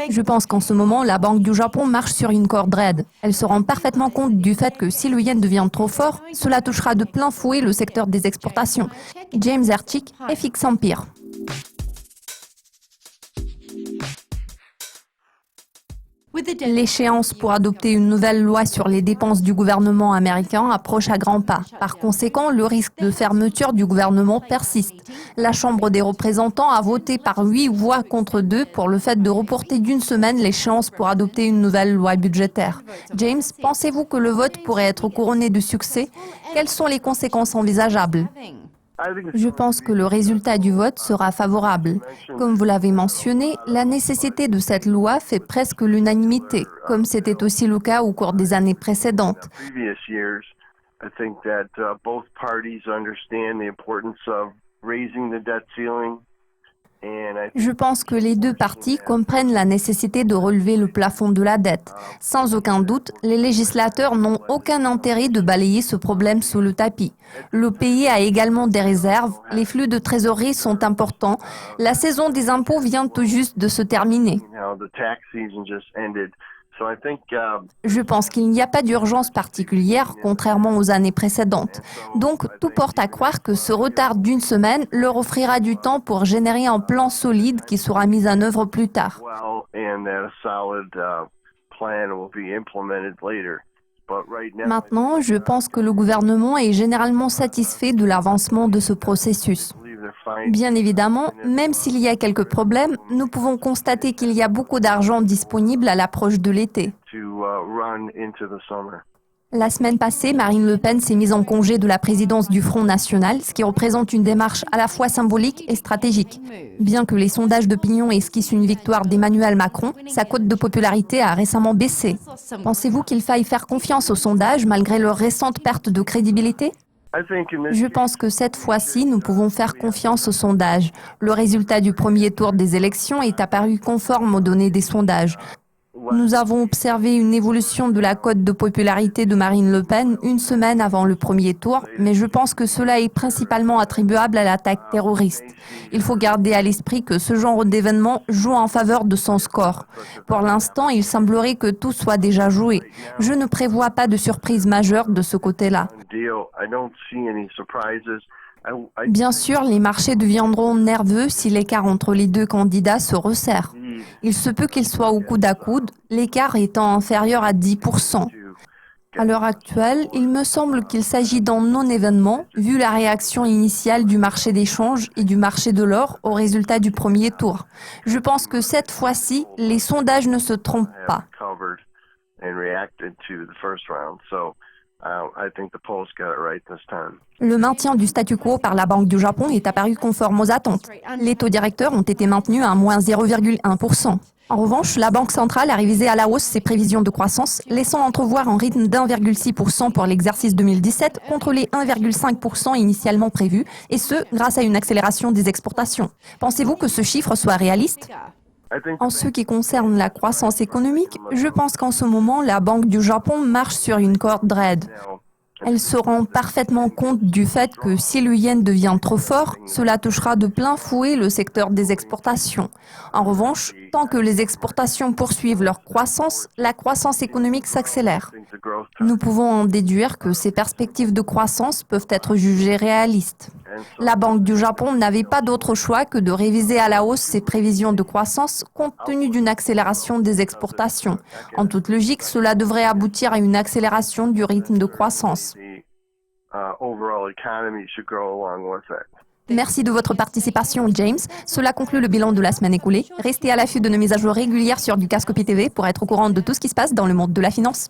Je pense qu'en ce moment, la Banque du Japon marche sur une corde raide. Elle se rend parfaitement compte du fait que si le yen devient trop fort, cela touchera de plein fouet le secteur des exportations. James Erchik, FX Empire. L'échéance pour adopter une nouvelle loi sur les dépenses du gouvernement américain approche à grands pas. Par conséquent, le risque de fermeture du gouvernement persiste. La Chambre des représentants a voté par 8 voix contre 2 pour le fait de reporter d'une semaine l'échéance pour adopter une nouvelle loi budgétaire. James, pensez-vous que le vote pourrait être couronné de succès? Quelles sont les conséquences envisageables? Je pense que le résultat du vote sera favorable. Comme vous l'avez mentionné, la nécessité de cette loi fait presque l'unanimité, comme c'était aussi le cas au cours des années précédentes. Je pense que les deux partis comprennent la nécessité de relever le plafond de la dette. Sans aucun doute, les législateurs n'ont aucun intérêt de balayer ce problème sous le tapis. Le pays a également des réserves, les flux de trésorerie sont importants, la saison des impôts vient tout juste de se terminer. Je pense qu'il n'y a pas d'urgence particulière, contrairement aux années précédentes. Donc, tout porte à croire que ce retard d'une semaine leur offrira du temps pour générer un plan solide qui sera mis en œuvre plus tard. Maintenant, je pense que le gouvernement est généralement satisfait de l'avancement de ce processus. Bien évidemment, même s'il y a quelques problèmes, nous pouvons constater qu'il y a beaucoup d'argent disponible à l'approche de l'été. La semaine passée, Marine Le Pen s'est mise en congé de la présidence du Front National, ce qui représente une démarche à la fois symbolique et stratégique. Bien que les sondages d'opinion esquissent une victoire d'Emmanuel Macron, sa cote de popularité a récemment baissé. Pensez-vous qu'il faille faire confiance aux sondages malgré leur récente perte de crédibilité ? Je pense que cette fois-ci, nous pouvons faire confiance aux sondages. Le résultat du premier tour des élections est apparu conforme aux données des sondages. Nous avons observé une évolution de la cote de popularité de Marine Le Pen une semaine avant le premier tour, mais je pense que cela est principalement attribuable à l'attaque terroriste. Il faut garder à l'esprit que ce genre d'événement joue en faveur de son score. Pour l'instant, il semblerait que tout soit déjà joué. Je ne prévois pas de surprise majeure de ce côté-là. Bien sûr, les marchés deviendront nerveux si l'écart entre les deux candidats se resserre. Il se peut qu'il soit au coude à coude, l'écart étant inférieur à 10%. À l'heure actuelle, il me semble qu'il s'agit d'un non-événement, vu la réaction initiale du marché des changes et du marché de l'or au résultat du premier tour. Je pense que cette fois-ci, les sondages ne se trompent pas. Le maintien du statu quo par la Banque du Japon est apparu conforme aux attentes. Les taux directeurs ont été maintenus à moins 0,1%. En revanche, la Banque centrale a révisé à la hausse ses prévisions de croissance, laissant entrevoir un rythme d'1,6% pour l'exercice 2017 contre les 1,5% initialement prévus, et ce, grâce à une accélération des exportations. Pensez-vous que ce chiffre soit réaliste ? En ce qui concerne la croissance économique, je pense qu'en ce moment, la Banque du Japon marche sur une corde raide. Elle se rend parfaitement compte du fait que si le yen devient trop fort, cela touchera de plein fouet le secteur des exportations. En revanche, tant que les exportations poursuivent leur croissance, la croissance économique s'accélère. Nous pouvons en déduire que ces perspectives de croissance peuvent être jugées réalistes. La Banque du Japon n'avait pas d'autre choix que de réviser à la hausse ses prévisions de croissance compte tenu d'une accélération des exportations. En toute logique, cela devrait aboutir à une accélération du rythme de croissance. Merci de votre participation, James. Cela conclut le bilan de la semaine écoulée. Restez à l'affût de nos mises à jour régulières sur du Cascopi TV pour être au courant de tout ce qui se passe dans le monde de la finance.